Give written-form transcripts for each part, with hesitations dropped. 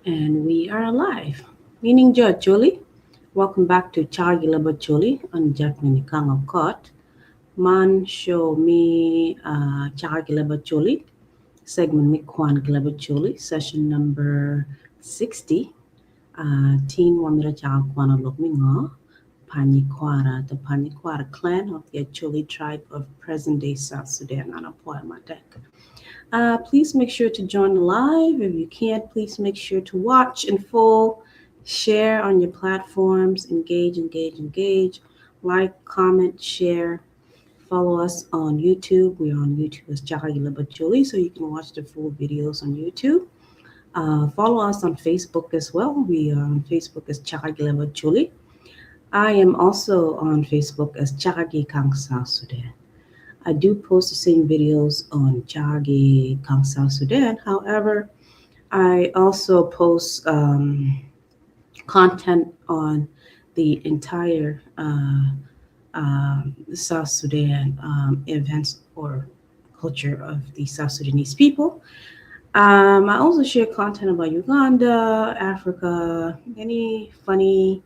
And we are alive. Meaning Jo Acholi. Welcome back to Leb Acholi on Jackline Ikang of Court. Man show me Leb Acholi. Segment me Kwan Leb Acholi. Session number 60. Teen Wamira Chaka Kwan Lok Me Nga. Panyikwara, the Panyikwara clan of the Acholi tribe of present-day South Sudan on a poema deck. Please make sure to join live. If you can't, please make sure to watch in full, share on your platforms, engage, like, comment, share. Follow us on YouTube. We're on YouTube as Chaka Leb Acholi, so you can watch the full videos on YouTube. Follow us on Facebook as well. We are on Facebook as Chaka Leb Acholi. I am also on Facebook as Chaka Ikang South Sudan. I do post the same videos on Chaka Ikang South Sudan. However, I also post content on the entire South Sudan events or culture of the South Sudanese people. I also share content about Uganda, Africa, any funny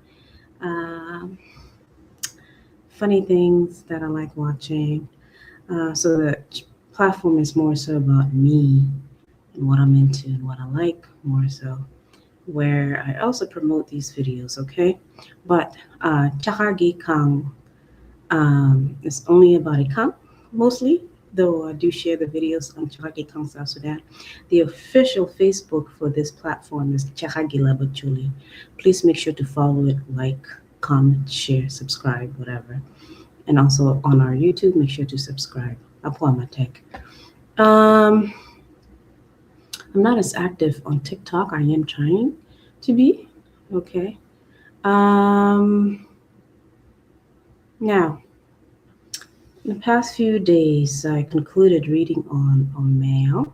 things that I like watching. So the platform is more so about me and what I'm into and what I like more so, where I also promote these videos, okay? But Chaka Ikang is only about Ikang, mostly, though I do share the videos on Chaka Ikang South Sudan. The official Facebook for this platform is Chaka Leb Acholi. Please make sure to follow it, like, comment, share, subscribe, whatever. And also on our YouTube, make sure to subscribe. Apua Tech. I'm not as active on TikTok. I am trying to be. Okay. Now, in the past few days, I concluded reading on Mail.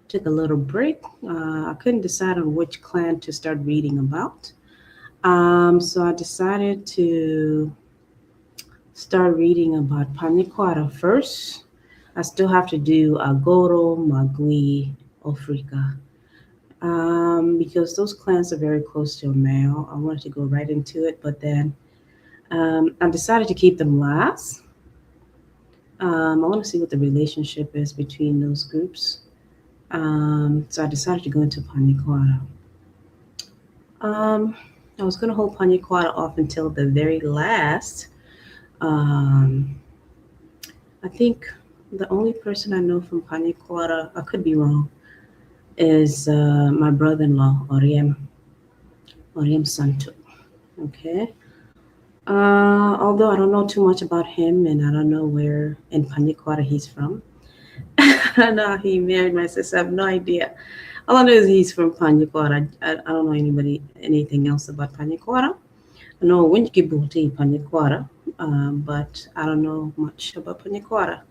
Took a little break. I couldn't decide on which clan to start reading about. So I decided to start reading about Pa Nyikwaro first. I still have to do Agoro, Magui, Afrika. Because those clans are very close to a male. I wanted to go right into it, but then I decided to keep them last. I want to see what the relationship is between those groups. So I decided to go into Pa Nyikwaro. I was going to hold Pa Nyikwaro off until the very last. I think the only person I know from Pa Nyikwaro, I could be wrong, is my brother-in-law, Oyira Santo. Okay. Although I don't know too much about him and I don't know where in Pa Nyikwaro he's from. I don't know how he married my sister. I have no idea. All I know is he's from Pa Nyikwaro. I don't know anything else about Pa Nyikwaro. I know Winkibuti Pa Nyikwaro, but I don't know much about Pa Nyikwaro.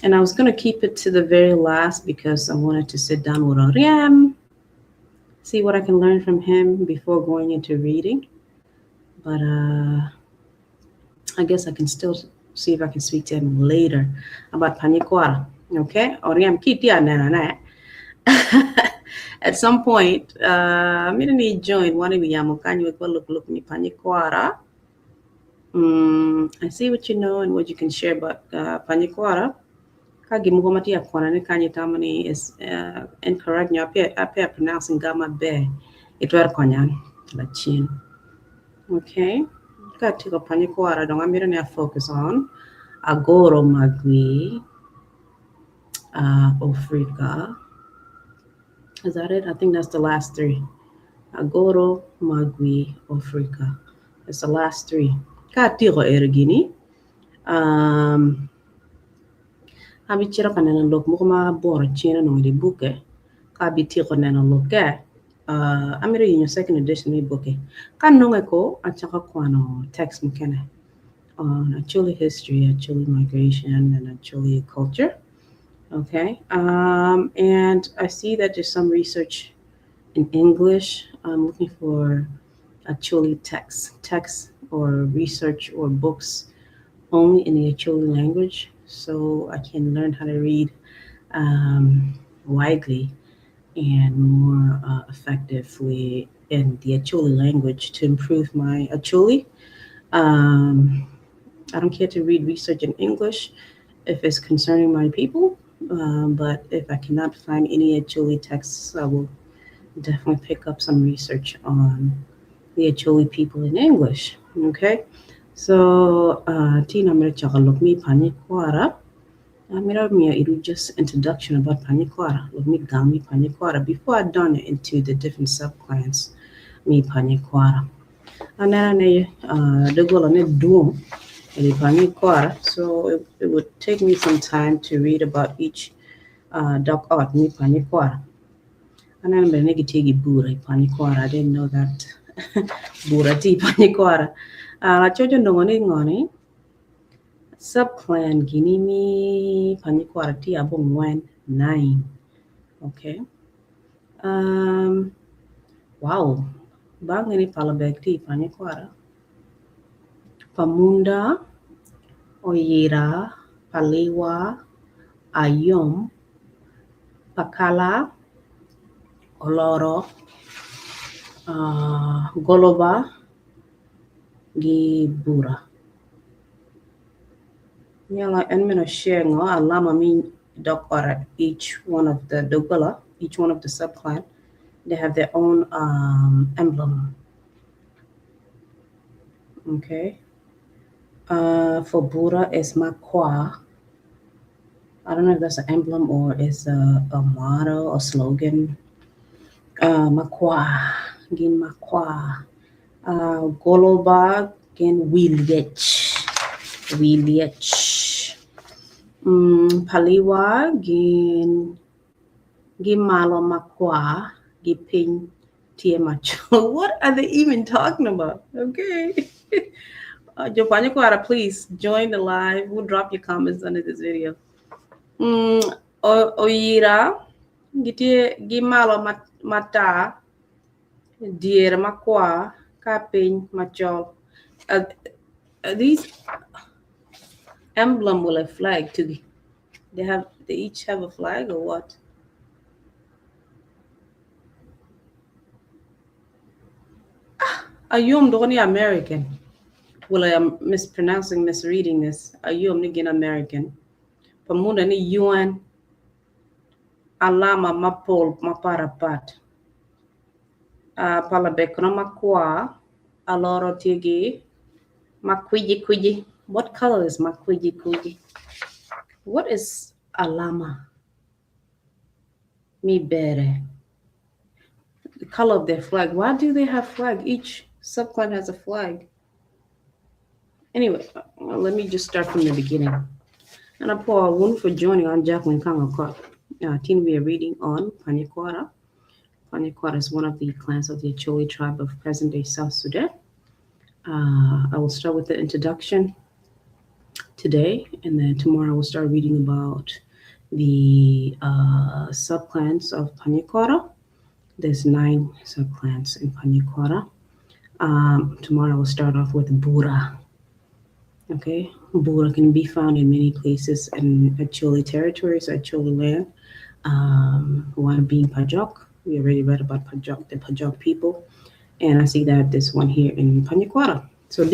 And I was going to keep it to the very last because I wanted to sit down with Oyira, see what I can learn from him before going into reading. But I guess I can still see if I can speak to him later about Pa Nyikwaro. Okay? Oyira kitia nana. At some point, I'm going to need join one of you. Look me Pa Nyikwaro. I see what you know and what you can share about Pa Nyikwaro. Kagi Muhammadi Akwana ne Kanye Tamani is incorrect. You appear pronouncing Gamma Be. It were Konyan, la chin. Okay. Got to go Pa Nyikwaro. Don't want me to focus on Agoro Magui, Afrika. Is that it? I think that's the last three. Agoro Magui, Afrika. It's the last three. Got to go Erigini. Abi chira kanena lok mukuma bor china no di buke kabi tiko nena loke amiri in second edition ni buke kan no ko achaka kwano text mukene on Acholi history, Acholi migration, and Acholi culture. Okay, and I see that there's some research in English. I'm looking for Acholi text or research or books only in the Acholi language, so I can learn how to read widely and more effectively in the Acholi language to improve my Acholi. Um, I don't care to read research in English if it's concerning my people, but if I cannot find any Acholi texts, I will definitely pick up some research on the Acholi people in English. Okay, so Tina Mira Chaka look me Panyikwara. Mira Mia it just introduction about Panyikwara. Look me Gami Panyikwara before I done it into the different subclans me Panyikwara. And then the goal on it doom the Panyikwara. So it would take me some time to read about each dog art me Panyikwara. And then I'm gonna take Bura Panyikwara. I didn't know that Bura ti Panyikwara. La chocho ndongoni ngoni subclan gini mi Panyikwara ti abong 9. Okay. Wow. Bang ini Palabek ti Panyikwara. Pamunda, Oyira, Paliwa, Ayom, Pakala, Oloro, Goloba, Bura. Yeah, and I'm gonna share alama mean dog or each one of the dogala, each one of the subclan. They have their own emblem. Okay. For Bura is Makwa. I don't know if that's an emblem or it's a motto or slogan. Makwa, gin Makwa. Goloba, gin Wilich. Paliwa, gin Malo Makwa, gipin Tiemacho. What are they even talking about? Okay. Jo Panyikwara, please join the live. We'll drop your comments under this video. Oyira, gimalo mata, dier makwa, kapin machol. These emblem will a flag to they each have a flag or what? Ayom doni American. Well, I am misreading this. Ayom nigin American. Pamunda ni UN alama mapol maparapat. Palabek no makwa Oloro tigi makwiji. What color is makwiji? What is alama? Me better. The color of their flag. Why do they have flag? Each subclan has a flag. Anyway, let me just start from the beginning. And I pour one for joining on Jackline Ikang of Acholi. We are reading on Panyikwara. Panyikwara is one of the clans of the Acholi tribe of present-day South Sudan. I will start with the introduction today, and then tomorrow we'll start reading about the subclans of Panyikwara. There's 9 subclans in Panyikwara. Tomorrow we'll start off with Bura. Okay, Bura can be found in many places in Acholi territories, Acholi land. One being Pajok. We already read about Pajok, the Pajok people. And I see that this one here in Panyikwara. So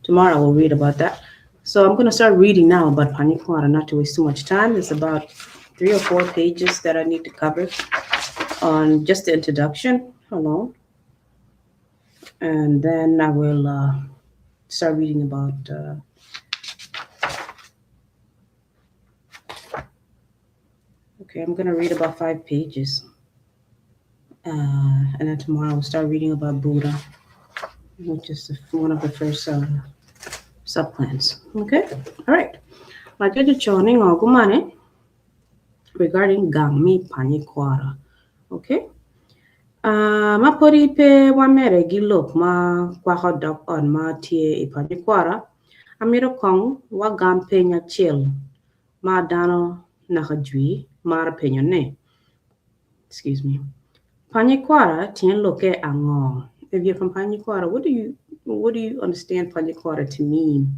tomorrow we'll read about that. So I'm going to start reading now about Panyikwara, not to waste too much time. There's about 3 or 4 pages that I need to cover on just the introduction alone. And then I will start reading about okay, I'm going to read about 5 pages. And then tomorrow we'll start reading about Bura, which is one of the first subclans. Okay, all right. Like I just joining Ogumane regarding Gami Panyikwara. Okay. Ma pori pe wa mere gilok ma kwa hodok on ma tie Panyikwara. Amiro kong wa gam penya chill ma dano nakajui mara penya ne. Excuse me. Panyikwara tien loke angong. If you're from Panyikwara, what do you understand Panyikwara to mean?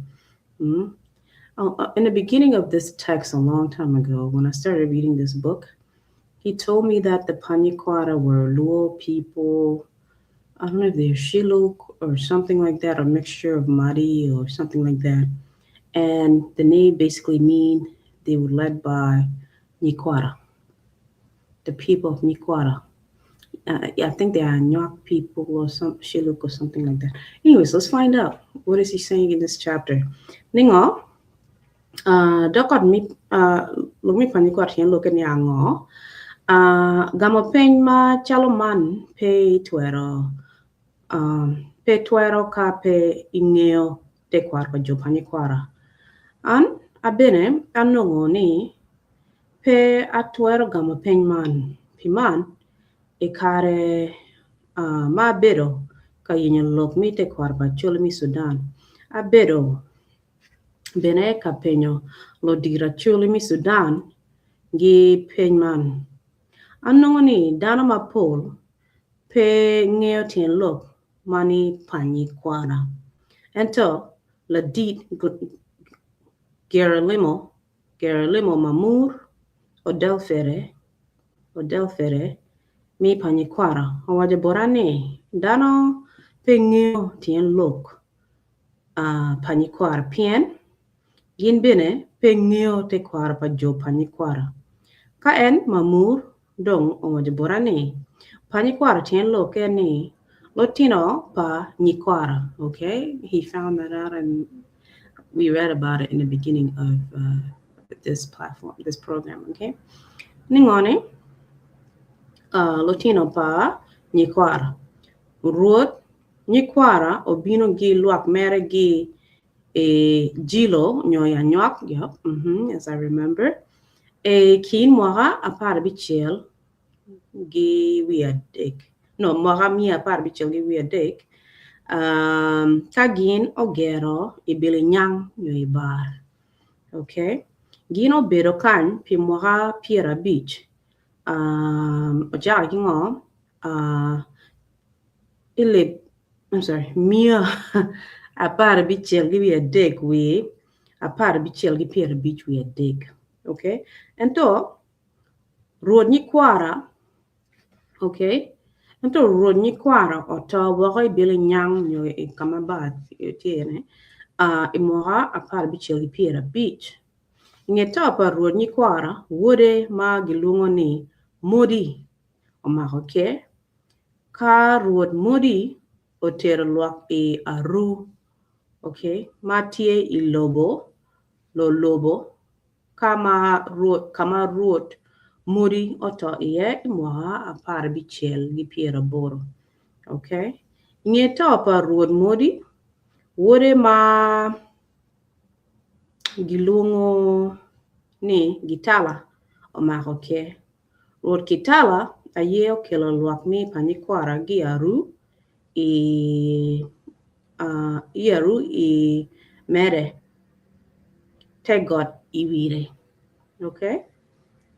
In the beginning of this text a long time ago, when I started reading this book, He told me that the Panyikwara were Luo people. I don't know if they're Shilluk or something like that, or mixture of Madi or something like that. And the name basically mean they were led by Nyikwara, the people of Nyikwara. I think they are Anyuak people or some Shilluk or something like that. Anyways, let's find out. What is he saying in this chapter? Ningo, dokot mi, look me Panyikwara here, look at Yango. Gamo pen ma chaloman pe tuero. Pe tuero ka pe ingeo te kwar pa jo Panyikwara. An abene anongo ni pe atuero gamo pen man. Piman e kare ma bedo ka yinyo lok mi te kwar pa cholo mi Sudan. A bedo bene ka penyo lo dira cholo mi Sudan gi pen man. Anongo ni dano ma pol pe ngeo tien lok mani Panyikwara. Ento la dit Geralimo Mamur Odel Fere mi Panyikwara. Hawaja borane dano pe ngeo tien lok Panyikwara pien gin bene pe ngeo te kwara pa jo Panyikwara. Ka en Mamur dong hawaja borane Panyikwara tien lok ni Lotino Pa Nyikwara, okay? He found that out and we read about it in the beginning of this platform, this program, okay? Ningone, Lotino Pa Nyikwara. Ruot Nyikwara obino gi luak mere gi jilo nyoya nyok, yep, as I remember. Kin mwara apar bichel gi wiadik. No, mwara mi apar bichel gi wiadik. Kagin ogero ibili nyang nyo ibar. Okay? Gino bedo kan pi mwara pira beach. Wegi Ngom, Mia apara bichel gi a dig we apara bichel gi pira beach we a dig. Okay? And to Ruot Nyikwara, okay? Ento Ruot Nyikwara oto wako ibili nyang nyo ikamabad tiene imora apara bichel gi pira beach. Ngeta pa Ruot Nyikwara wode ma gilungo ni Modi omahoke ka Ruot Modi otero luak aru, okay? Matie ilobo kama Ruot Modi oto iye imwa apara bichel gi pira boro, okay? Ngeta pa Ruot Modi wode ma gilungo ni Gitala omahoke. Ruot Gitala aye okelo luak mi Panyikwara gi aru i mere tegot Iwire, okay?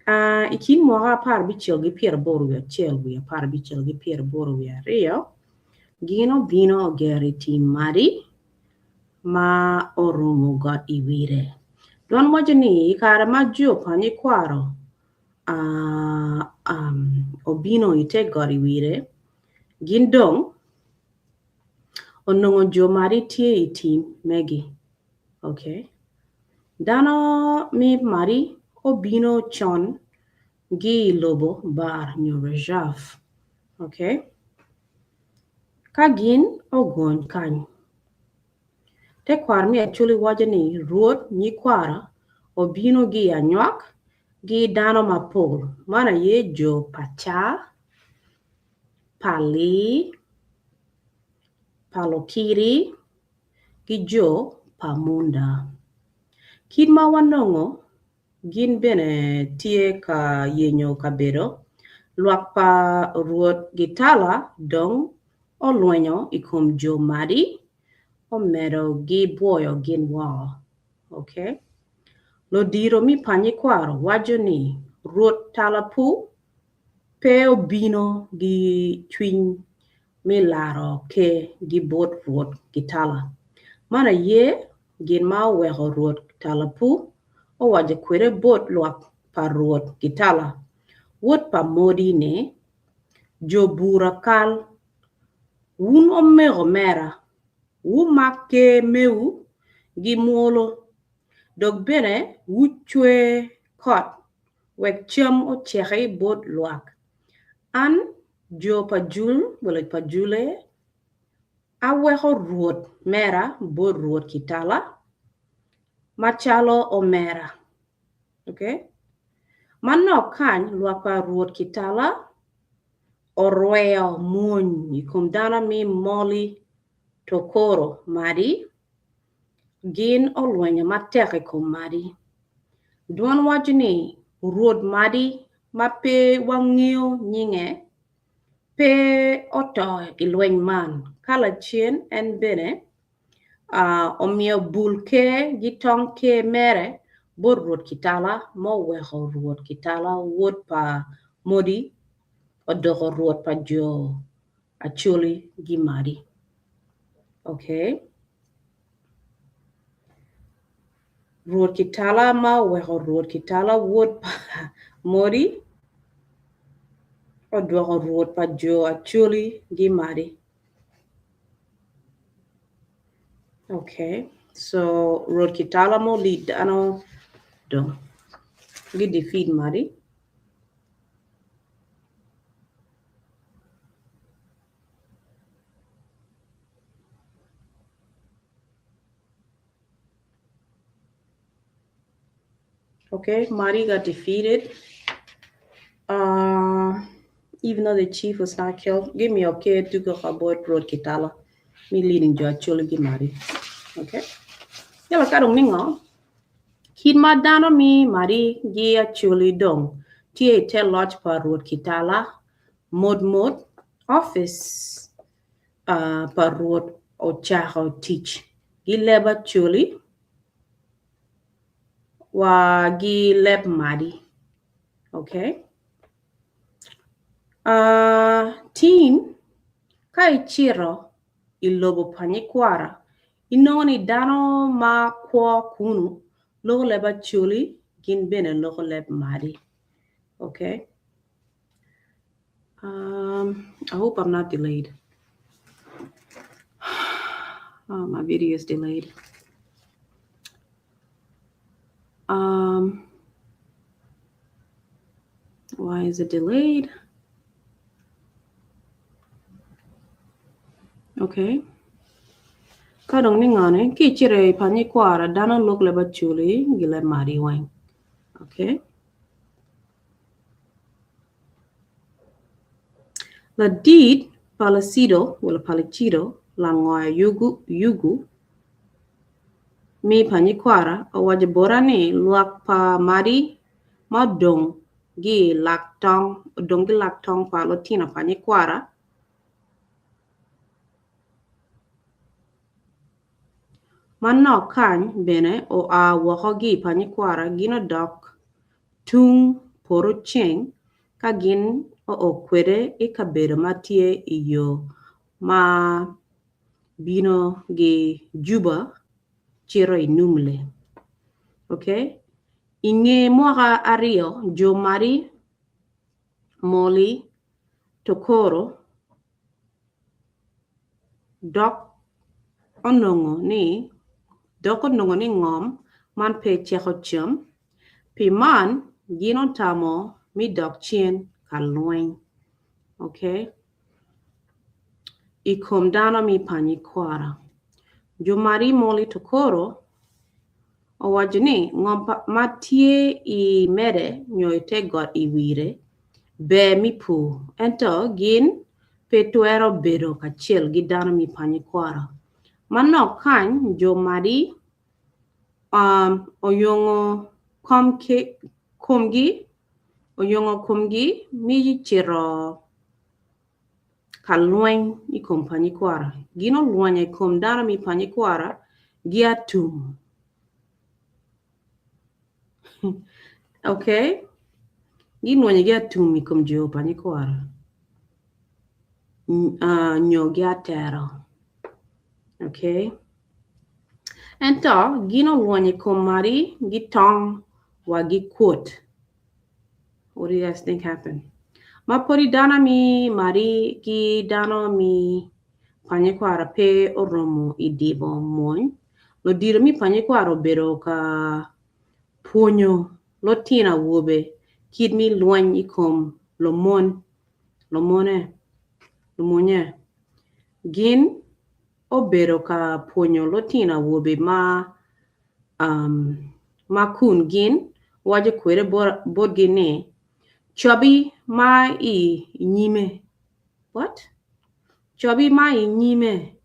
Ikin mwara apar bichel gi pira boro we chel we apar bichel gi pira boro we rio gino bino ogeri ti Madi ma orumo got Iwire. Don wajani kara majo Panyikwaro obino ite got Iwire gindong onongo jo Madi tie iti megi, okay? Dano mi Madi obino chon gi lobo bar nyo reserve, okay? Kagin ogon kany. Te kwar mi Acholi wajani Ruot Nyikwara obino gi Anyuak gi dano mapol mana ye jo pacha pali palokiri gi jo Pamunda. Kid ma wanongo gin bene tie ka yenyo kabedo luak pa Ruot Gitala dong olwenyo ikum jo Madi omedo gi boyo gin wall, okay? Lo diro mi Panyikwaro wajoni Ruot Talapu pe obino gi twin mi laro ke gi bot Ruot Gitala. Mana ye gin ma weho Ruot Talapu o waje kwere bot luak pa Ruot Gitala. wot pa modi ne jo Bura kal wun omero mera wu makke meu gi muolo dog bene wu chwe kot wek cham o chekhe bot luak an jo pa jul wala pa jule aweko ruot mera bot ruot kitala machalo o mera okay manok kany luak pa ruot kitala orweo muny ikum dana mi moli tokoro Madi gin olwenyo matek ikum Madi duan wajni ruot Madi mape wang'eyo nyinge pe oto ilweny man kala chien en bene omio bulke gitong ke mere bot ruot kitala mo weko ruot kitala wot pa modi odoko ruot pa Jo Acholi gi Madi. Okay. Ruot kitala ma weko ruot kitala wot pa modi odoko ruot pa Jo Acholi gi Madi. Okay. So ruot kitala mo lead ano do gi defeat Madi. Okay, Madi got defeated. Even though the chief was not killed, give me okay to go about road kitala. Me leading Jo Acholi gi Madi. Okay. Yala karong ningo. Kid madano mi Madi gi Acholi dong. Tie tell lodge pa road kitala. Mod office pa road o Chaka teach. Gi Leb Acholi wa gi Leb Madi. Okay. Teen kai chiro ilobo Panyikwara inoni dano ma kwa kunu logo Leb Acholi gin bene logo Leb Madi. Okay. I hope I'm not delayed. Oh, my video is delayed. Why is it delayed? Okay. Kadong ningane ki chire Panyikwara dano logo Leb Acholi gi Leb Madi wang. Okay. La deed palasido wala palichido la ngoya yugu mi Panyikwara awaje borani luak pa Madi ma dong gi laktong pa lotina Panyikwara manno kany bene o a wako gi Panyikwara gino dok tung poro cheng ka gin o kwede I kabedo matie iyo ma bino gi Juba chiro inumle. Okay? Inge mwaka ario Jo Madi moli tokoro dok onongo ni ngom man pe cheko chum pi man gino tamo mi dok chien kalweng. Okay? Ikom dano mi Panyikwara. Jo Madi moli tokoro owajini ngom matie I mede nyoite got Iwire be mi pu ento gin petuero bedo kachiel gi dano mi Panyikwara. Manok kany Jo Madi oyongo komgi mi chiro kalweng ikom Panyikwara. Gino luanya ikom dano mi Panyikwara gi atum. Okay? Gino luanya gi atum ikom Jo Panyikwara. Nyo gi atero. Okay? Ento gino luanya ikom Madi gi tong wa gi quote. What do you guys think happened? Mapori dana mi mari ki dano mi Panyikwara pe oromo idibo mon. Lo diro mi Panyikwara bero ka puonyo lo tina wobe kid mi luany ikom lo monye. Gin obero ka puonyo lo tina wobe ma kun gin waje kwere bod gine chobi ma I nyime. What? Chobi ma I nyime.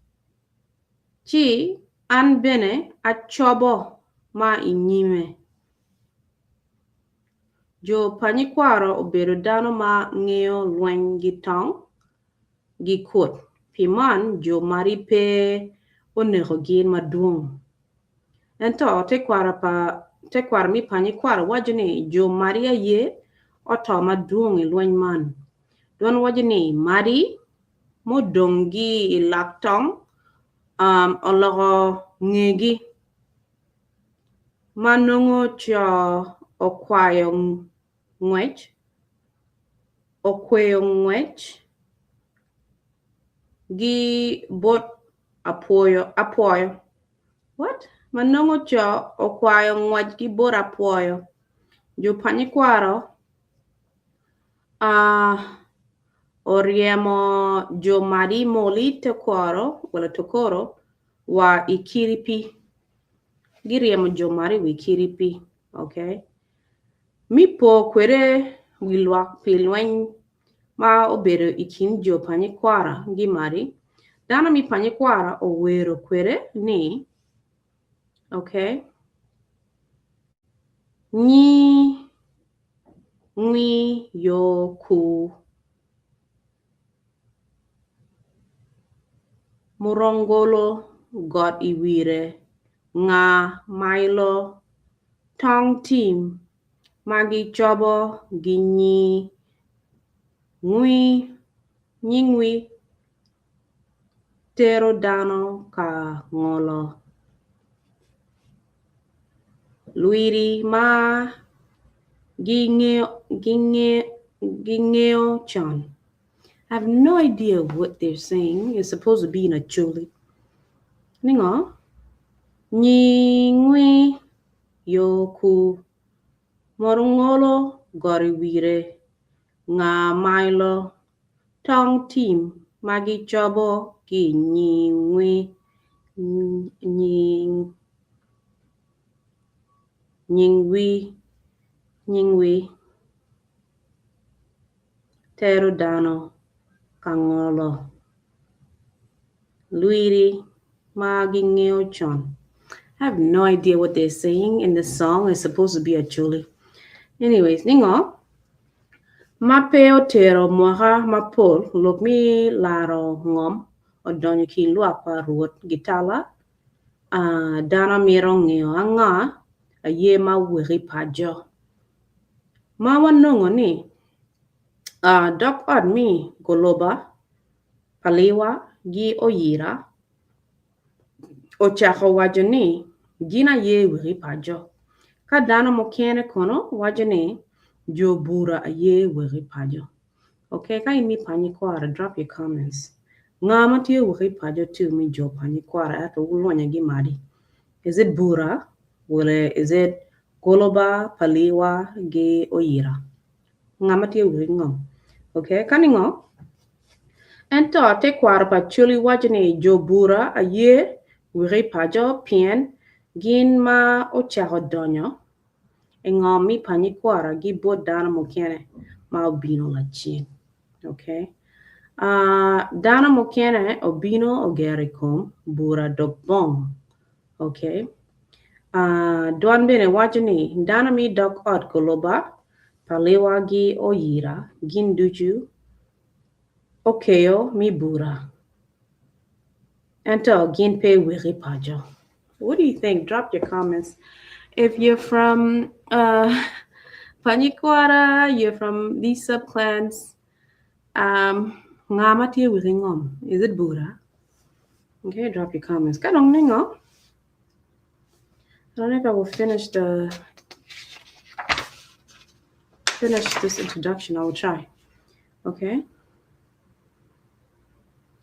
Chi an bene a chobo ma I nyime. Jo Panyikwara obero dano ma ngeo luany gi tong gi kot. Piman jo mari pe onego gin maduong. Ento te kwara mi Panyikwara wajene jo mari ye oto maduong luany man. Don wajene mari modongi ilak tong Oloro ngegi manongo cho okwayo ngwech gi bot apoyo. What? Manongo cho okwayo ngwech gi bot apoyo. Jo Panyikwara oriemo jo mari moli tokoro wa ikiripi. Giriemo jo mari wa ikiripi. Okay? Mipo kwere wilwak pilwany ma obero ikin jo Panyikwara gi mari. Dana mi Panyikwara owero kwere ni, okay, ngwi yoku murongolo got Iwire nga mailo tong team magi chobo gi ngwi tero dano ka ngolo luiri ma gingeo chan. I have no idea what they're saying. It's supposed to be in Acholi. Ningo ngwi yoku morongolo gori wire nga mailo tong team magi chobo ki nyingwi tero dano kangolo luiri magi ngeo chon. I have no idea what they're saying in the song. It's supposed to be Acholi. Anyways, ningo mapeo tero moha mapol lok mi laro ngom odonyo ki luak pa ruot gitala dana miro ngeo anga aye ma wiri pajo. Ma wanongo ni dok od mi Goloba, Paliwa gi Oyira o Chaka wajoni gina ye wiri pajo. Ka dana mokene kono wajoni jo Bura aye wiri pajo. Okay, ka imi Panyikwara, drop your comments. Ngama tiyo wiri pajo tu mi jo Panyikwara ato ulonya gi Madi. Is it Bura? Is it Goloba, Paliwa gi Oyira? Ngama tiyo Wegi Ngom. Okay, kaningo. Ento te kwara pa chuli wajene jo Bura aye wiri pajo pien gin ma o chaho donyo. Ngom mi Panyikwara gi bod dana mokene ma obino la chin. Okay. Dana mokene obino ogerikom Bura dobong. Okay. Duan bene wajene dana mi dok od Goloba Paliwa gi Oyira gin duju okeo mi Bura. Ento gin pe wiri pajo. What do you think? Drop your comments. If you're from Panyikwara, you're from these subclans, ngama tiyo Wegi Ngom. Is it Bura? Okay, drop your comments. Kanong ningo. I don't know if I will finish the finish this introduction. I will try. Okay.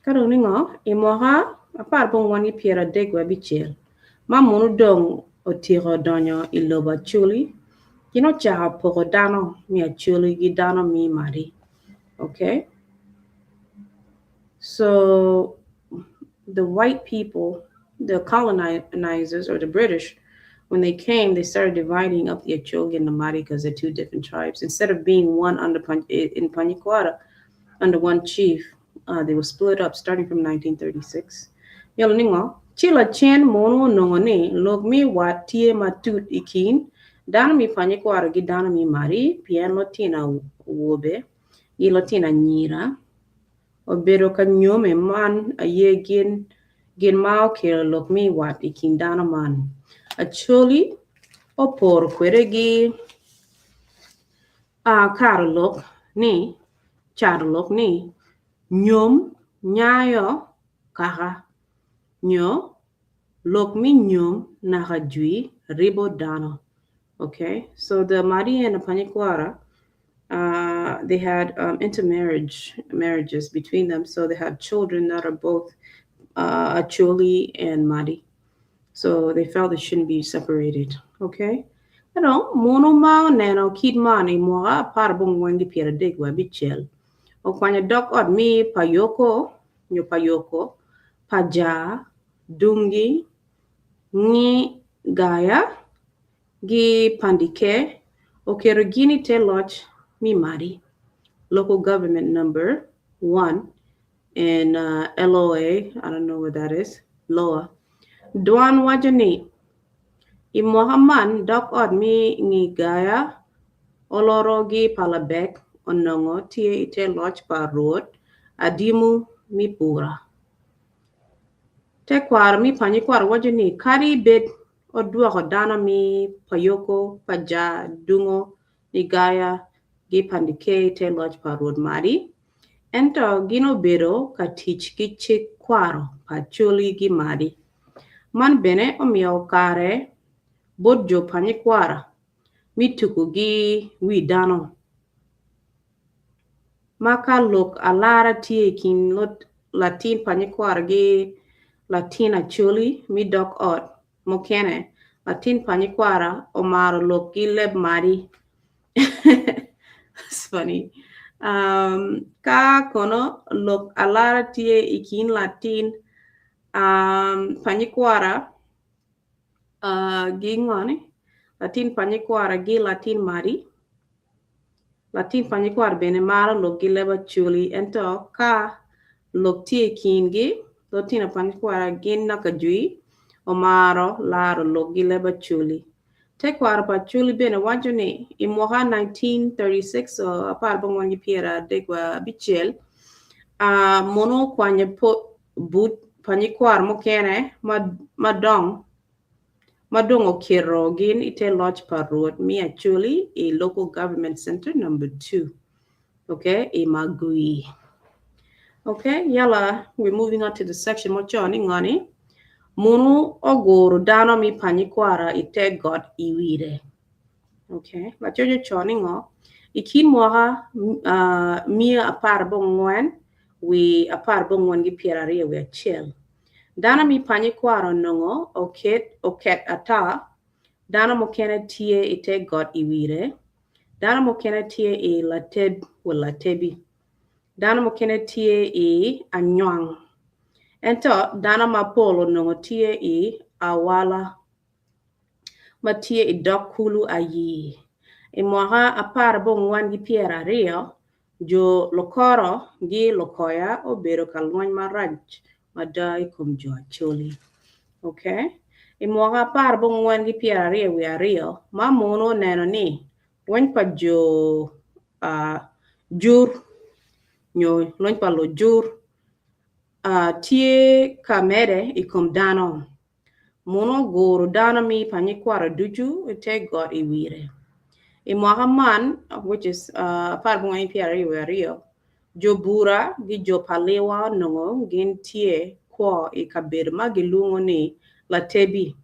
Karuningo, imoha, apart from one piera degwa bichel. Mamunu dong otiro donyo Leb Acholi. You know, Chaha Pogodano, mi Acholi, Gidano, mi Madi. Okay. So the white people, the colonizers or the British, when they came, they started dividing up the Acholi and the Madi because they're two different tribes. Instead of being one in Panyikwara under one chief, they were split up starting from 1936. Yalaningo, chila chen mono nongone, logmi wat tie matut ikin, dana mi Panyikwara gi dana mi Madi, pien lotina wobe, gi lotina nyira, obedo ka nyome man a ye gin mao kira lok mi wat ikin dana man. Acholi opor kweregi karolok ni charolok ni nyom nyayo kaka nyo lok mi nyom naka jui ribo dano. Okay, so the Madi and the Panyikwara, they had marriages between them, so they had children that are both Acholi and Madi. So they felt they shouldn't be separated. Okay. Ano, mono mao neno kid mani moa parbong wengi piera degwa bichel. O kwanya dok od mi payoko, nyo payoko, paja, dungi, ni gaya, gi pandike, o kerogini te loch mi Madi. Local government number 1 in LOA, I don't know what that is, Loa. Duan wajani, I Mohamman dok od mi ngi gaya, Oloro gi Palabek, onongo tie ite loch pa road, adimu mi Bura. Te kwar mi Panyikwara wajani, kari bed odua hodana mi payoko, paja, dungo, ni gaya, gi pandike te loch pa road Madi. Ento gino bedo ka tich gi chik kwaro pa Acholi gi Madi. Man bene omio kare bod jo Panyikwara mi tuku gi wi dano. Maka lok alara tie kin lot Latin Panyikwara gi Latin Acholi mi dok ot mokene Latin Panyikwara omaro lok gi Leb Madi. It's funny. Ka kono lok alara tie ikin Latin Panyikwara gi ngone Latin Panyikwara gi Latin Madi. Latin Panyikwara bene mara lok gi Leb Acholi ento ka lok tie kin gi Latin Panyikwara gi nakajui omaro laro lok gi Leb Acholi. Te kwara pa Acholi bene wajone imoha 1936 o apar bong wangi piera degwa bichel mono kwanya but Panyikwara mokene madong okiro gin ite lodge pa road mi Acholi a local government center number 2. Okay, a magui. Okay, yala, we're moving on to the section mochoni ngani. Munu ogoro dano mi Panyikwara ite got Iwire. Okay, la jojo choningo ikin moha mia apar bong ngwen we apar bong ngwen gi pierare we chill. Dana mi Panyikwara nongo oket ata dana mokene tie ite got Iwire. Dana mokene tie e lateb we latebi. Dana mokene tie e Anyuak. Ento dana mapolo nongo tie e awala matie e dokulu ayi. E moha apar bong wan gi piera rio jo lokoro gi lokoya obero kalwany maraj madai kum Jo Acholi. Okay? E moha apar bong wan gi piera rio ma mono neno ni wen pa jo jur nyo lony pa lo jur tie kamere ikum dano. Mono goro dano mi Panyikwara duju ite got Iwire. E Mohamman, which is part of Rio, Jo Bura gi Jo Paliwa nongo gin tie kwa e kabirma gilungo ni latebi.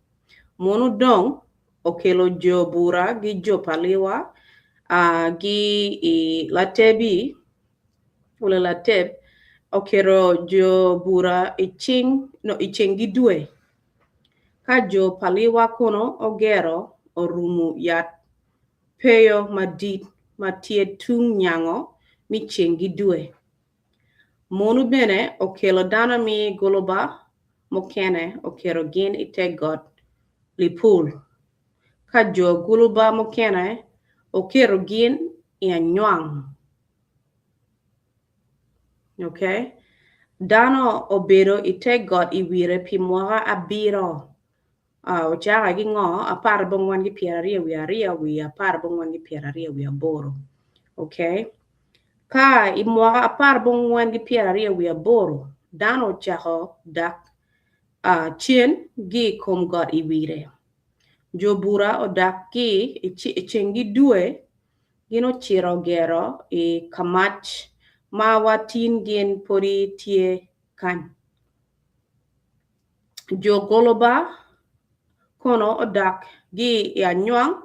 Mono dong okelo Jo Bura gi Jo Paliwa gi I latebi wala lateb okero jo Bura iching gidwe ka jo Paliwa kono ogero orumu yat peyo madit matie tung nyango mi ching gidwe monu bene okelo dana mi Goloba mokene okero gin itegot lipul ka jo Goloba mokene okero gin Anyuak. Okay, dano obedo itegot Iwire pimwaga abiro Wegi Ngom apar bongwan gi pieraria wi apar bongwan gi pieraria wi aboro. Okay, ka imwaga apar bongwan gi pieraria wi aboro dano chako dak chien gi kom got Iwire. Jo Bura odak gi chengi due gino chiro gero I kamach ma watin gin podi tie kan. Jo Goloba kono odak gi Anyuak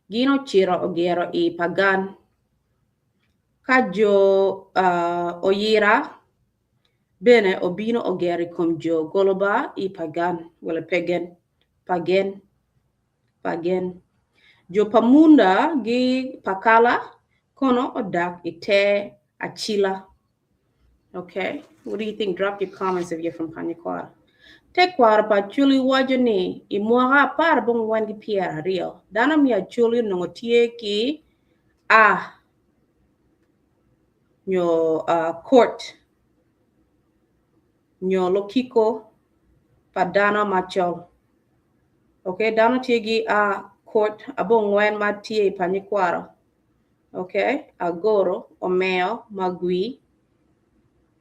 gino chiro ogero I pagan. Ka jo Oyira bene obino ogeri kom jo Goloba I pagan wala pagen. Jo Pamunda gi Pakala kono odak ite Achila. Okay, what do you think? Drop your comments if you're from Panyikwara. Tekwara pa Acholi wajoni imwaga par bong wangi piera rio. Dana mi Acholi nongotie ki nyo court nyo lokiko pa dana machol. Okay, dana tiegi court abong wen matie Panyikwara. Okay, agoro omeo magui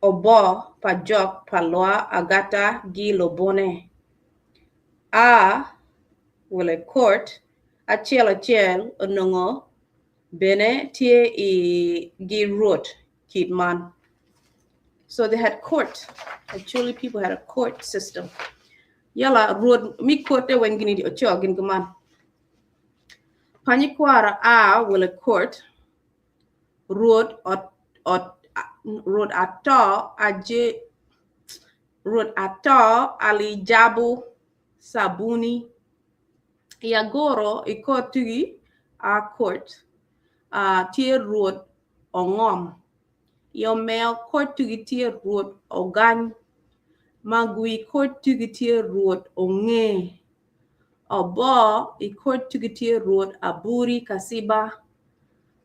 obo pajok palwa agata gi lobone wale court achiel onongo bene tie I gi road kidman. So they had court. Actually people had a court system. Yala road mi court de wengini di ochogin gaman. Panyikwara wale court road road ato alijabu sabuni yagoro ikotigi court tie road ongom yomel court tigi tie road ogan magui court tigi tie road onge obo court tigi tie road aburi kasiba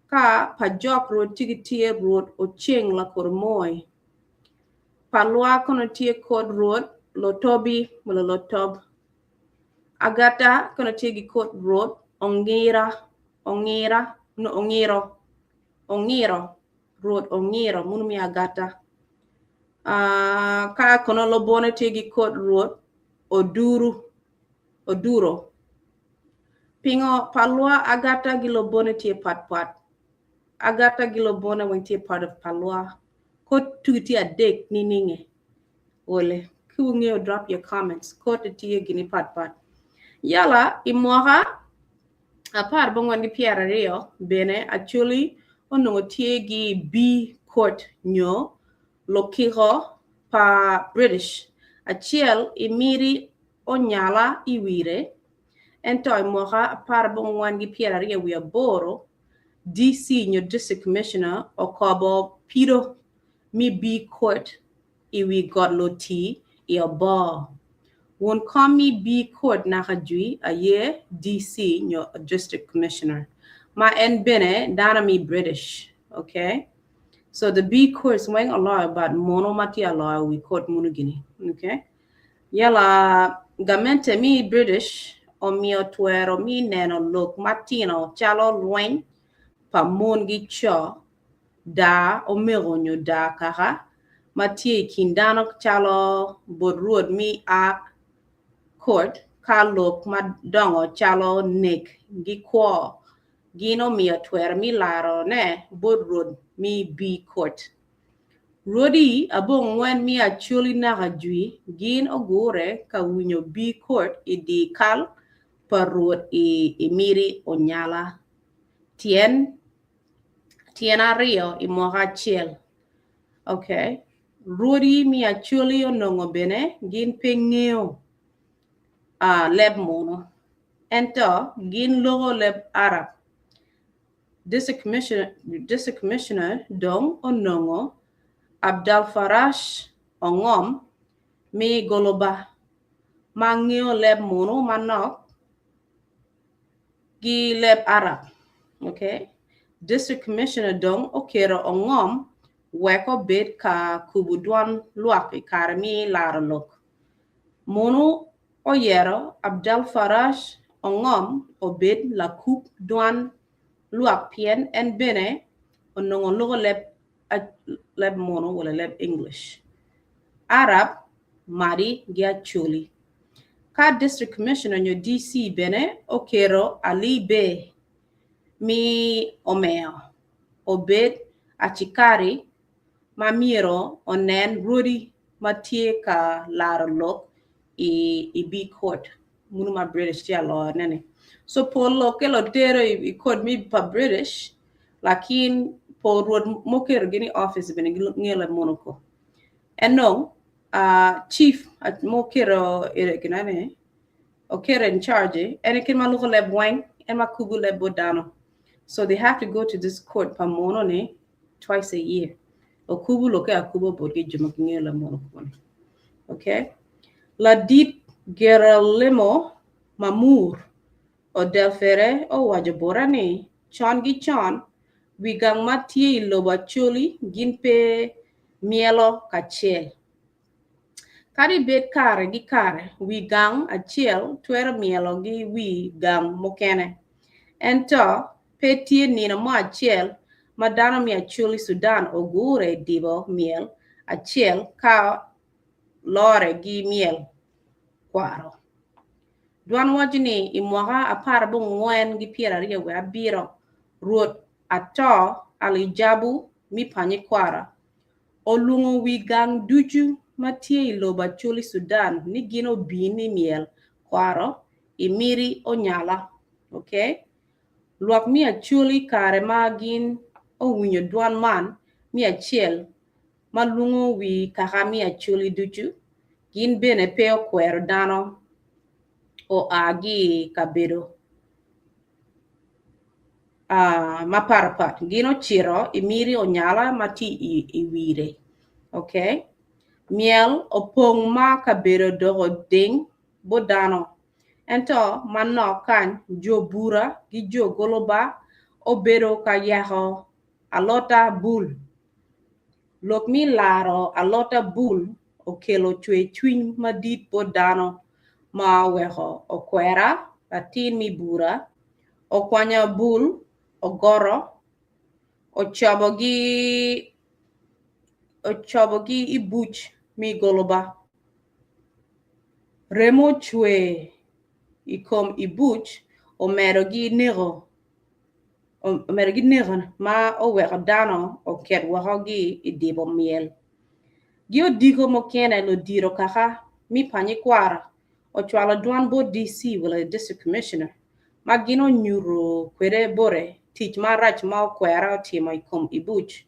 ka pajok road tigi tie road ocheng la kormoy palwa kono tie code road lotobi wala lotob agata kono tie gi code road ongiro road ongiro munumi agata ka kono lobone tie gi code road oduro pingo palwa agata gi lobone tie pat agata gi lobone when tie part of palwa Kot tuti a dek nininge. Ole. Kunge drop your comments. Kot tiye gini pat. Yala imwaga apar bongwan gi piera rio bene Acholi ono tiye gi B court nyo lokiro pa British. Achiel imiri onyala Iwire. Ento imwaga apar bongwan gi piera rio wi aboro DC nyo district commissioner okobo Pido mi B court Iwi godloti bar. Won come me B court nakajui a year DC nyo district commissioner. Ma en bene dana mi British. Okay. So the B court is weighing a law about monomati law we court munugini. Okay. Yala gamente mi British o mi otwero mi neno look matino chalo lwen pa mongi cho da omeronyo da kaka matie kindano chalo bodruod mi court kalok madongo chalo nek gi kwo gino mi atwer mi laro ne bodruod mi B court rodi abong wen mi Acholi na gajui gin ogure ka winyo B court idi kal parod I miri onyala tien Tiena rio I moha chiel. Okay. Rudi mi Acholi onongo bene gin pengeo leb mono. Ento gin logo leb Arab. This commissioner dong onongo Abdal Farash ongom mi Goloba. Mangeo leb mono manok gi leb Arab. Okay. District Commissioner dong okero ongom weko bed ka kubuduan luak ikarami laralok. Mono Oyira Abdal Farash ongom obed la kup duan luak pien en bene onongo logo leb mono wala leb English. Arab Madi gi Acholi. Ka District Commissioner nyo DC bene okero Ali Be mi omeo obed achikari mamiro onen Rudy matie ka laralok I B court munu ma British tia law nene so polo kelo tero I court mi pa British lakin po road moker gini office bene ngela monoko and no chief at mokero kinane okera in charge and it can maluko leb wang and makugu leb bodano. So they have to go to this court pamonone twice a year. Okubu loke akubo bodge jumakingela monokone. Okay? La dit geralimo mamur o delfere o wajaborane chongi chon wigang matie loba choli ginpe mielo kachel. Kari bet kare gi kare wigang achiel twero mielo gi wigang mokene. Ento Petie nina mo achiel madano mi Acholi Sudan ogure dibo miel achiel ka lore gi miel kwaro. Duan wajini imwaga aparabo ngwen gi piera ria we abiro ruot ato alijabu mi Panyikwara. Olungo wigang duju matie iloba Acholi Sudan ni gino bini miel kwaro imiri onyala. Okay? Luak mi Acholi kare magin o winyo duan man mi achiel malungo wi kaka mi Acholi duchu gin bene peo kwero dano o agi kabedo maparapat gino chiro imiri onyala mati Iwire. Okay? Miel opong ma kabedo dogo ding bodano. Ento manno kan Jo Bura gi Jo Goloba obedo ka yaho alota bul. Lok mi laro alota bul okelo chwe chwiny madit bodano ma weho okwera latin mi Bura okwanya bul ogoro ochobogi ibuch mi Goloba. Remo chwe ikom ibuch omerogi nego ma oweko dano oket wahogi idibo miel. Gio digo mokene lo diro kaka mi Panyikwara ochwalo duan bo DC wala District Commissioner ma gino nyuro kwere bore tich marach ma okwera otimo ikom ibuch.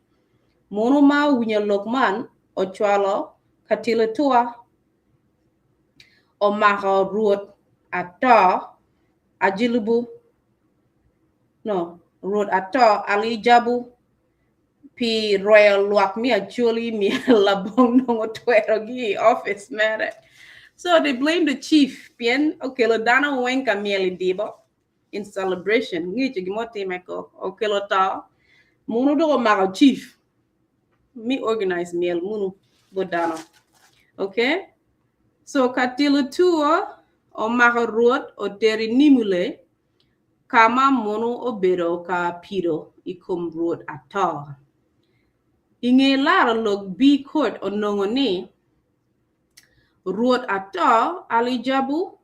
Mono ma winyo lokman ochwalo katile tua omako ruot ato ajilubu no ruot ato alijabu pi royal luak mi Acholi mi labong nongo twero gi office mere. So they blame the chief pien okelo dana wenka mieli dibo in celebration ngiche gimote meko okelo ta munu do mako chief mi organize miel munu bodano. Okay? So katilo tuo o makarot o teri nimule kama mono obedo ka pido ikum road ato. Inge lara log B court o nongoni road ato alijabu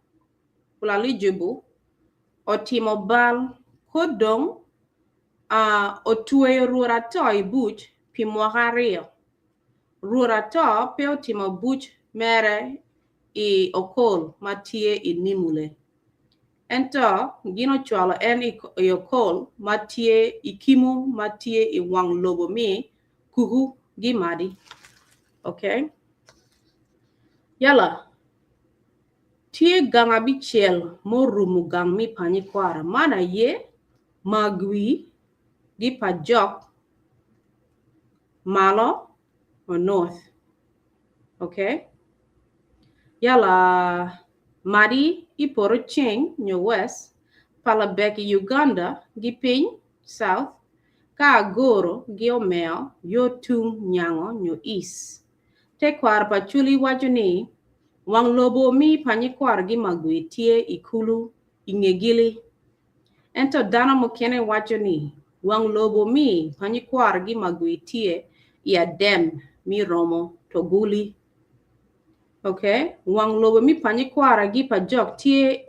o timobal kodong o tuwe road ato ibuch pimwakario. Road ato peo timo buch mere I okol matie I nimule. ento gino chwalo en yokol matie ikimo matie iwang lobo mi kuhu gi Madi. Okay? Yala. Tie gang abichiel morumu gang mi Pa Nyikwara mana ye magwi gi pajok malo or north. Okay? Yala Madi iporo ching nyo west, Palabek Uganda gi piny south, ka agoro gi omeo yo tung nyango nyo east. Te kwar pa chuli wacho ni wang lobo mi Pa Nyikwara gi magwi tie ikulu ingegili. Ento dano mokene wacho ni wang lobo mi Pa Nyikwara gi magwi tie iadem mi romo toguli. Okay, wang lobo mi Pa Nyikwara gi pajok tie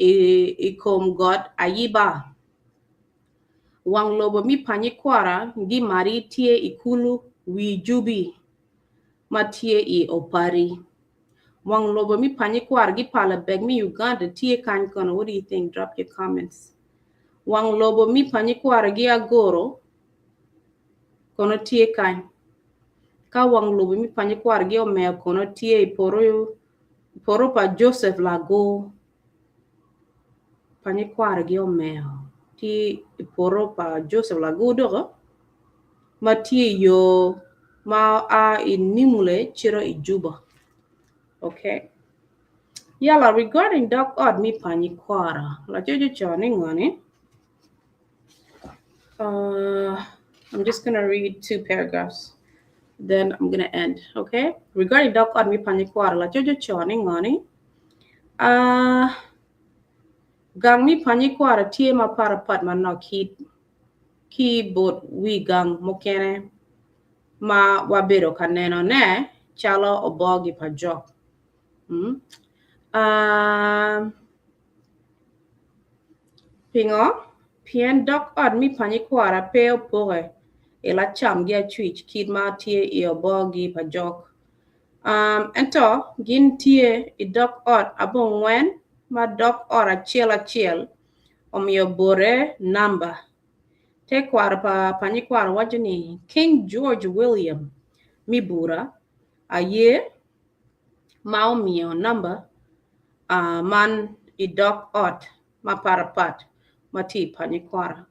ikom god ayiba. Wang lobo mi Pa Nyikwara gi Madi tie ikulu wijubi matie I opari. Wang lobo mi Pa Nyikwara gi Palabek mi Uganda tie kankono. What do you think? Drop your comments. Wang lobo mi Pa Nyikwara gi agoro kono tie kan. Ka wang lobo mi Pa Nyikwara gi omeo kono tie poro pa Joseph Lago. Pa Nyikwara gi omeo tie poro pa Joseph Lago dogo matie yo ma a inimule chiro ijuba. Okay. Yala regarding dog odd mi Pa Nyikwara. La jojo choni ngani. I'm just gonna read 2 paragraphs. Then I'm gonna end. Okay. Regarding dog odd mi Pa Nyikwara. La jojo choni ngani. Gang mi Pa Nyikwara tie ma para pat manok ki bot wi gang mokene ma wabero kaneno ne chalo obogi pa jok. Pingo pien dok od mi Pa Nyikwara peo poge ela cham gia twitch kid ma tie I obogi pa jok. Ento gin tie I dok od abong wen ma dok od achiel omio bore number. Te kwara Pa Nyikwara wacho ni King George William mi Bura aye ma omio number man I dok od ma parapat mati Pa Nyikwara.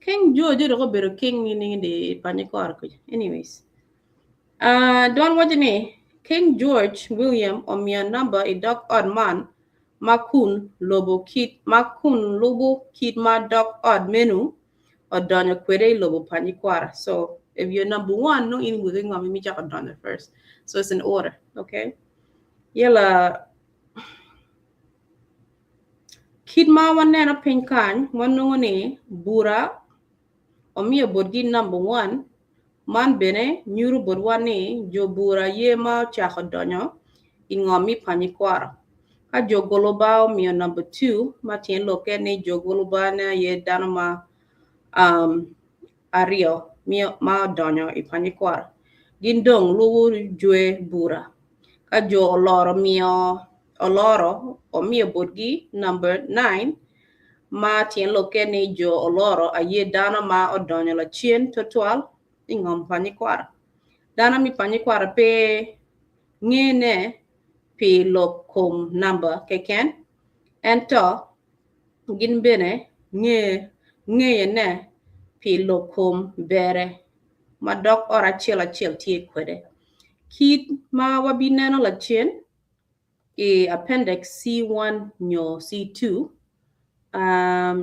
King George do bero king ni de Pa Nyikwara. Anyways. Don wacho ni King George William omio number I dok od man makun lobo kit ma dok od menu or donyo kwere lobo Pa Nyikwara. So if you're number 1, no in Wegi Ngom, me Chaka done it first. So it's in order, okay? Yela kid ma wanena pinkan wanungone Bura omia bodgi number 1 man bene nyuru bodwane jo Bura ye ma Chaka donyo in ngomi Pa Nyikwara. Ka jo Goloba omia number 2 matien loke ne jo Goloba na ye danama ario ma donyo I Pa Nyikwara. Gindong luwu jwe Bura. Ka jo Oloro omia bodgi number 9 ma tien loke ni jo Oloro aye dana ma odonyo la chien total ingom Pa Nyikwara. Dana mi Pa Nyikwara pe ngene pe lokom number keken ento gin bene nge ne pe lokom bere ma dok ora chiel tie kwede. Kit ma wabineno la chien appendix C1 nyo C2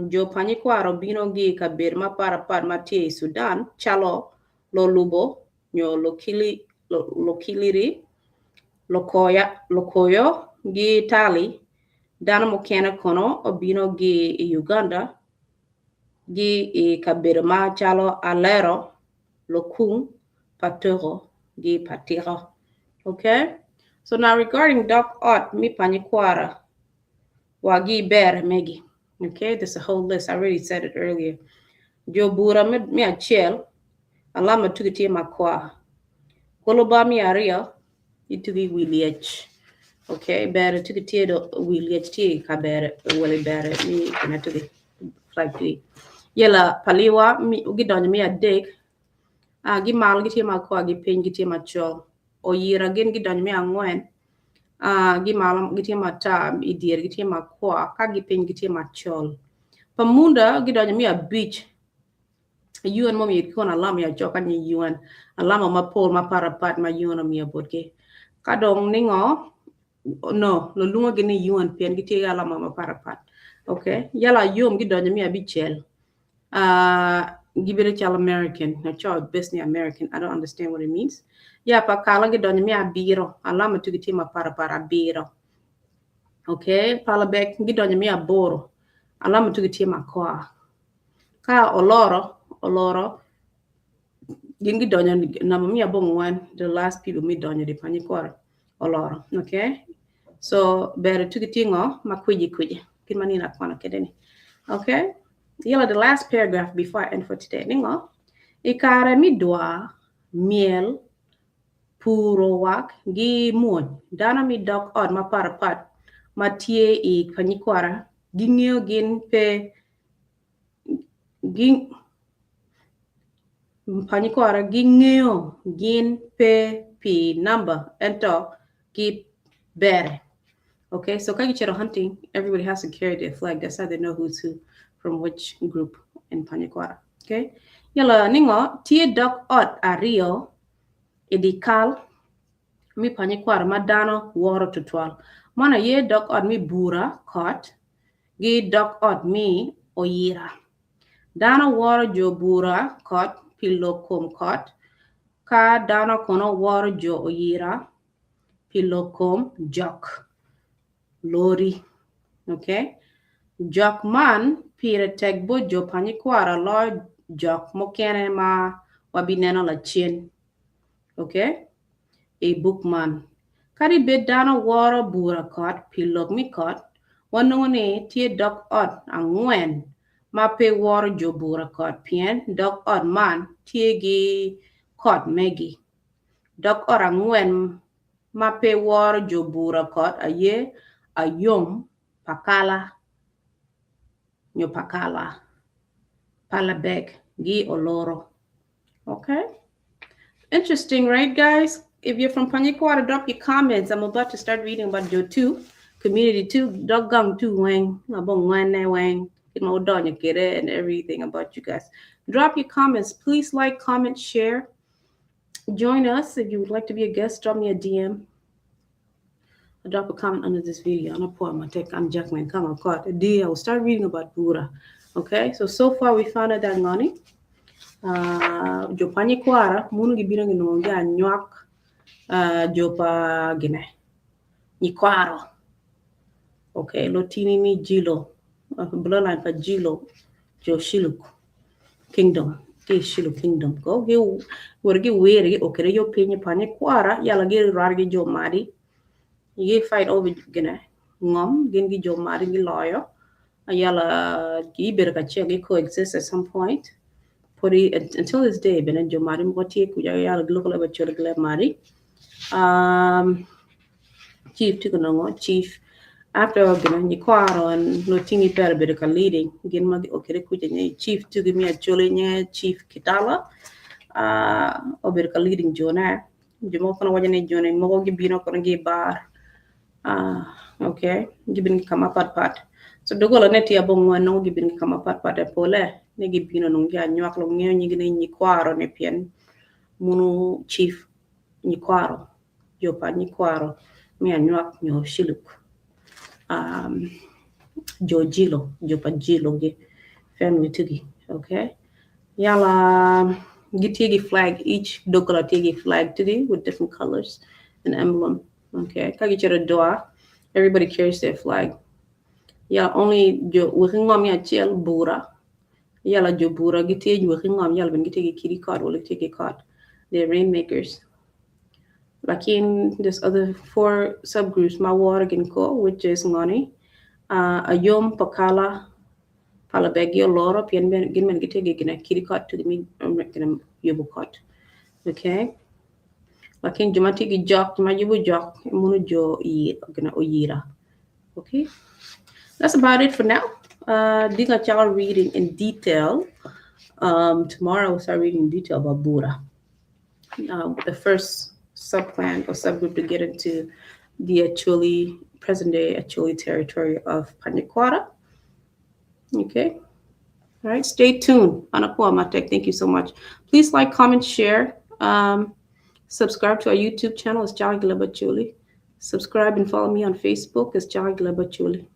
jo Pa Nyikwara bino gi kabir ma parapat matie Sudan chalo lo lubo nyo lokiliri lokoyo gi tali dana mokena kono obino gi Uganda gi kabir ma chalo alero lokung patero gi patira. Okay. So now regarding dok ot mi Pa Nyikwara wagi ber megi. Okay, there's a whole list. I already said it earlier. Jo Bura mi achiel alama tugiti makwa. Goloba mi aria itugi wiliech. Okay, better to the tear will get tea, better, well, better, me, and to the flag tea. Yella, Paliwa, me, get on me a dick. Gi mal gi tima ko gi pin gi tima chol. Oyira gen gi don me angwen. Gi mal gi tima ta idier gi tima ko ka gi pin gi tima chol. Pamunda gi don me a beach. Yuan mo mi ko na lam ya joka ni yuan. Alama ma pol ma parapat ma yuan mi abotke. Kadong ningo no lunga gini yuan pen gi tiga alama ma parapat. Okay, yala yum gi don me a bichel. Give it a child American, a child business American. I don't understand what it means. Yeah, Pakala get done me a biro. Alama to get him a para biro. Okay, Palabek get done me a boro. Alama to get him a qua. Ka Oloro. Didn't get done number me a bong one. The last people me done the Panyikwara. Oloro. Okay, so better to get tingo, makwiji. Get money in a corner, kedeni. Okay. Yellow the last paragraph before I end for today. Ningo. Ikare mi dwa miel puro wak gi muony. Dana mi dok od ma parapat ma tie I Panyikwara gi ng'eyo gin pe gi Panyikwara gi ng'eyo gin pe pi number ento gi bere. Okay, so kagichero hunting, everybody has to carry their flag. That's how they know who's who from which group in Panyikwara. Okay, yala ningo tie dok od ario idikal mi Panyikwara madano woro tutwal. Mana ye dok od mi Bura kot gi dok od mi Oyira. Dano woro jo Bura kot pilokom kot ka dano kono woro jo Oyira pilokom jok. Lori. Okay. Jok man pire tegbo jo Panyikwara lo jok mokene ma wabineno la chin. Okay. A bookman. Kari bed dana woro Bura kot pilok mi kot wanone tie dok od angwen ma pe woro jo Bura kot pien dok od man tie gi kot megi. Dok od angwen ma pe woro jo Bura kot aye Ayom Pakala nyo Pakala Palabek gi Oloro. Okay. Interesting, right, guys? If you're from Panyikwara, drop your comments. I'm about to start reading about your two community two dog gang two wang abong wang and everything about you guys. Drop your comments. Please like, comment, share. Join us if you would like to be a guest. Drop me a DM. Drop a comment under this video. I'm Jackline Ikang of Acholi. I will start reading about Bura. Okay, so far we found out that ngani jo Panyikwara munu gibino ngino ngi Anyuak jo pa gine Nyikwaro. Okay, lotini mi Jilo bloodline pa Jilo jo Shilluk kingdom. Shilluk kingdom. Go gi wargi weri okere yo penye Panyikwara yala gi rargi jo Madi. You fight over Gine Ngom, Gingi Jo Madi lawyer. Ayala Giberkache coexist at some point. Puri until this day, Ben Jo Madi Moti Kuyala Goloba Leb Madi. Chief Tigonongo, Chief after Nyikwaro and Notini Perabedica leading, Ginma Okere Chief to give me a Acholi, Chief Gitala Oberica leading Jonah. Jumokana Wajane Jonah, Mogi Bino Konagi Bar. Okay, gibin kama pat. So dogola neti abong no gibin kama pat pole ne gibino nung ya Anyuak lo ngeo nyigine Nyikwaro ne pien munu chief Nyikwaro jo Pa Nyikwaro mi Anyuak nyo Shilluk jo pa Jilo ge family tigi. Okay, yala gitigi flag, each dogola tigi flag tigi with different colors and emblem. Okay, kagichera doa. Everybody carries their flag. Yeah, only jo Wegi Ngom ya chel Bura. Yala jo Bura gite Wegi Ngom yala ben gite kiri card or take a card. They're rainmakers. Like in this other 4 subgroups, my water can go, which is Ngoni, Ayom, Pakala, Palabek, Oloro, Pian Ginman gite gina kiri card to the me yobu card. Okay. Lakin jumatigi jok, jumajibu jok, munu jo gonna Oyira. Okay, that's about it for now. Dinga child reading in detail. Tomorrow we'll start reading in detail about Bura. The first subclan or subgroup to get into the Acholi, present day Acholi territory of Panyikwara. Okay. All right. Stay tuned. Anapo Matek, thank you so much. Please like, comment, share. Subscribe to our YouTube channel. It's Leb Acholi. Subscribe and follow me on Facebook. It's Leb Acholi.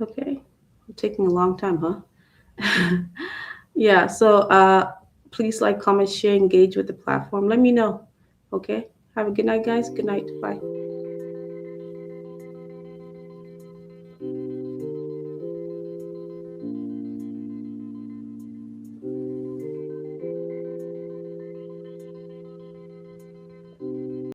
Okay. I'm taking a long time, huh? Yeah. So please like, comment, share, engage with the platform. Let me know. Okay. Have a good night, guys. Good night. Bye.